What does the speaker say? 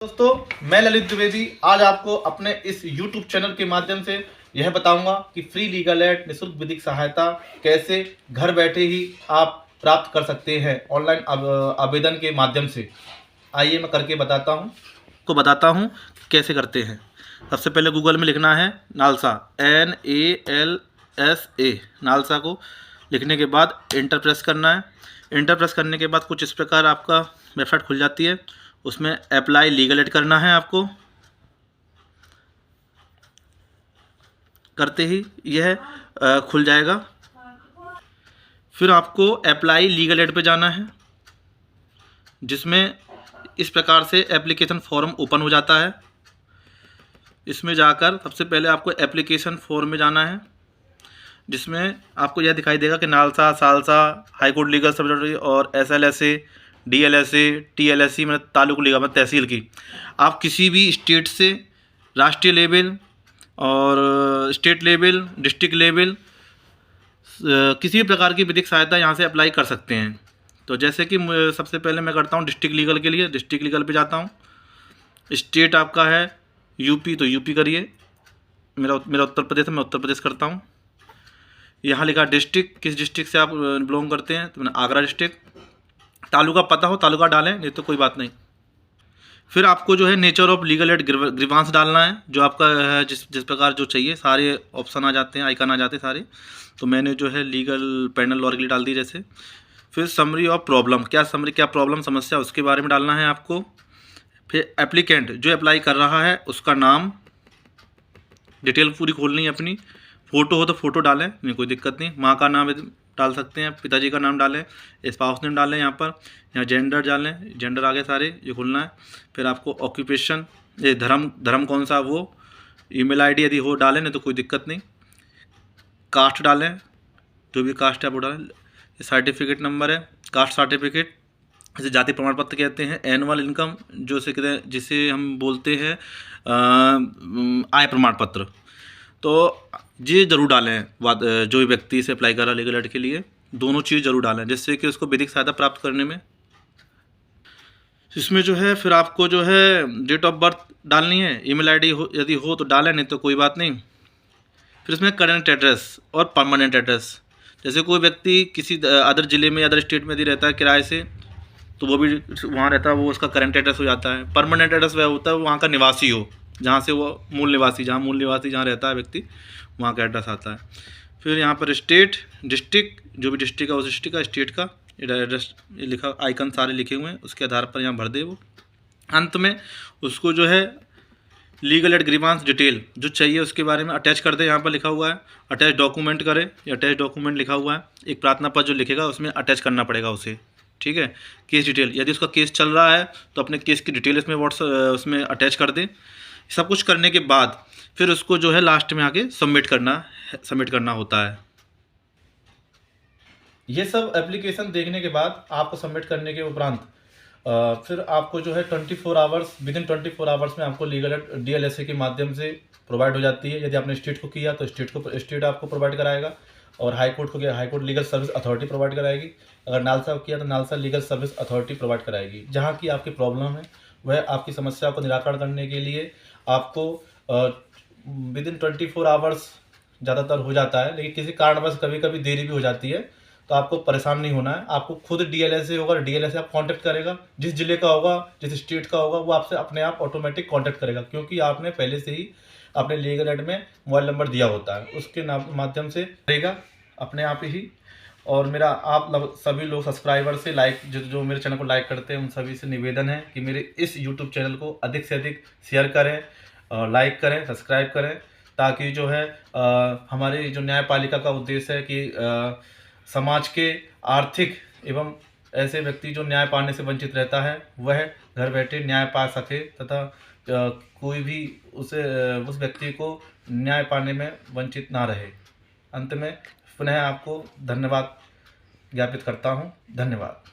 दोस्तों, मैं ललित द्विवेदी आज आपको अपने इस YouTube चैनल के माध्यम से यह बताऊंगा कि फ्री लीगल एड निःशुल्क विधिक सहायता कैसे घर बैठे ही आप प्राप्त कर सकते हैं ऑनलाइन आवेदन के माध्यम से। आइए मैं करके बताता हूं कैसे करते हैं। सबसे पहले गूगल में लिखना है नालसा, NALSA, नालसा को लिखने के बाद एंटर प्रेस करना है। एंटर प्रेस करने के बाद कुछ इस प्रकार आपका वेबसाइट खुल जाती है। उसमें अप्लाई लीगल एड करना है आपको। करते ही यह खुल जाएगा। फिर आपको अप्लाई लीगल एड पे जाना है, जिसमें इस प्रकार से एप्लीकेशन फॉर्म ओपन हो जाता है। इसमें जाकर सबसे पहले आपको एप्लीकेशन फॉर्म में जाना है, जिसमें आपको यह दिखाई देगा कि NALSA, salsa, high court legal service और SLSA, DLSA, TLSC मतलब तालुक लीगल मतलब तहसील की। आप किसी भी स्टेट से राष्ट्रीय लेवल और स्टेट लेवल, डिस्ट्रिक्ट लेवल, किसी भी प्रकार की विधिक सहायता यहाँ से अप्लाई कर सकते हैं। तो जैसे कि सबसे पहले मैं करता हूँ डिस्ट्रिक्ट लीगल के लिए। डिस्ट्रिक्ट लीगल पे जाता हूँ। स्टेट आपका है यूपी, तो यूपी करिए। मेरा उत्तर प्रदेश है, मैं उत्तर प्रदेश करता हूँ। यहाँ लिखा डिस्ट्रिक्ट, किस डिस्ट्रिक्ट से आप बिलोंग करते हैं, तो मैंने आगरा डिस्ट्रिक्ट। तालुका पता हो तालुका डालें, नहीं तो कोई बात नहीं। फिर आपको जो है nature of legal aid grievance डालना है, जो आपका है जिस प्रकार जो चाहिए सारे ऑप्शन आ जाते हैं, आइकन आ जाते हैं सारे। तो मैंने जो है लीगल पैनल लॉ के लिए डाल दी जैसे। फिर समरी ऑफ प्रॉब्लम, क्या प्रॉब्लम समस्या उसके बारे में डालना है आपको। फिर एप्लीकेंट जो अप्लाई कर रहा है उसका नाम, डिटेल पूरी खोलनी है अपनी। फ़ोटो हो तो फ़ोटो डालें, नहीं कोई दिक्कत नहीं। माँ का नाम डाल सकते हैं, पिताजी का नाम डालें, स्पाउस नेम डालें। यहाँ जेंडर डालें, जेंडर आगे सारे ये खुलना है। फिर आपको ऑक्यूपेशन, ये धर्म कौन सा वो, ईमेल आईडी यदि हो डालें, नहीं तो कोई दिक्कत नहीं। कास्ट डालें, जो भी कास्ट है वो डालें। ये सर्टिफिकेट नंबर है, कास्ट सर्टिफिकेट, इसे जाति प्रमाण पत्र कहते हैं। एनुअल इनकम जिसे हम बोलते हैं आय प्रमाण पत्र। तो ये जरूर डालें। जो व्यक्ति से अप्लाई कर रहा है लीगल एड के लिए, दोनों चीज़ जरूर डालें, जिससे कि उसको विधिक सहायता प्राप्त करने में। इसमें जो है फिर आपको जो है डेट ऑफ बर्थ डालनी है। ईमेल आईडी यदि हो तो डालें, नहीं तो कोई बात नहीं। फिर इसमें करंट एड्रेस और परमानेंट एड्रेस, जैसे कोई व्यक्ति किसी अदर ज़िले में, अदर स्टेट में यदि रहता है किराए से, तो वो भी वहाँ रहता है, वो उसका करंट एड्रेस हो जाता है। परमानेंट एड्रेस वह होता है वहाँ का निवासी हो, जहाँ से वो मूल निवासी जहाँ रहता है व्यक्ति, वहाँ का एड्रेस आता है। फिर यहाँ पर स्टेट, डिस्ट्रिक्ट, जो भी डिस्ट्रिक्ट है उस डिस्ट्रिक्ट का, स्टेट का एड्रेस लिखा, आइकन सारे लिखे हुए हैं, उसके आधार पर यहाँ भर दे वो। अंत में उसको जो है लीगल एड ग्रीवांस डिटेल जो चाहिए उसके बारे में अटैच कर दे। यहाँ पर लिखा हुआ है अटैच डॉक्यूमेंट करें, या अटैच डॉक्यूमेंट लिखा हुआ है। एक प्रार्थना पत्र जो लिखेगा उसमें अटैच करना पड़ेगा उसे, ठीक है। केस डिटेल, यदि उसका केस चल रहा है तो अपने केस की डिटेल इसमें उसमें अटैच कर दें। सब कुछ करने के बाद फिर उसको जो है लास्ट में आके सबमिट करना होता है। ये सब एप्लीकेशन देखने के बाद आपको सबमिट करने के उपरांत फिर आपको जो है 24 आवर्स, विदिन 24 आवर्स में आपको लीगल एड DLSA के माध्यम से प्रोवाइड हो जाती है। यदि आपने स्टेट को किया तो स्टेट आपको प्रोवाइड कराएगा, और हाई कोर्ट को किया high court legal service authority provide कराएगी। अगर नालसा को किया तो NALSA legal service authority provide कराएगी। जहाँ की आपकी प्रॉब्लम है वह आपकी समस्या को निराकरण करने के लिए आपको विदिन 24 आवर्स ज़्यादातर हो जाता है, लेकिन किसी कारणवश कभी कभी देरी भी हो जाती है। तो आपको परेशान नहीं होना है। आपको खुद DLSA होगा, DLSA आप कांटेक्ट करेगा। जिस जिले का होगा, जिस स्टेट का होगा, वो आपसे अपने आप ऑटोमेटिक कांटेक्ट करेगा, क्योंकि आपने पहले से ही अपने लीगल एड में मोबाइल नंबर दिया होता है, उसके माध्यम से करेगा अपने आप ही। और मेरा आप सभी लोग सब्सक्राइबर से जो मेरे चैनल को लाइक करते हैं, उन सभी से निवेदन है कि मेरे इस यूट्यूब चैनल को अधिक से अधिक शेयर करें, लाइक करें, सब्सक्राइब करें, ताकि जो है हमारी जो न्यायपालिका का उद्देश्य है कि समाज के आर्थिक एवं ऐसे व्यक्ति जो न्याय पाने से वंचित रहता है वह घर बैठे न्याय पा सके, तथा कोई भी उस व्यक्ति को न्याय पाने में वंचित ना रहे। अंत में पुनः आपको धन्यवाद ज्ञापित करता हूँ। धन्यवाद।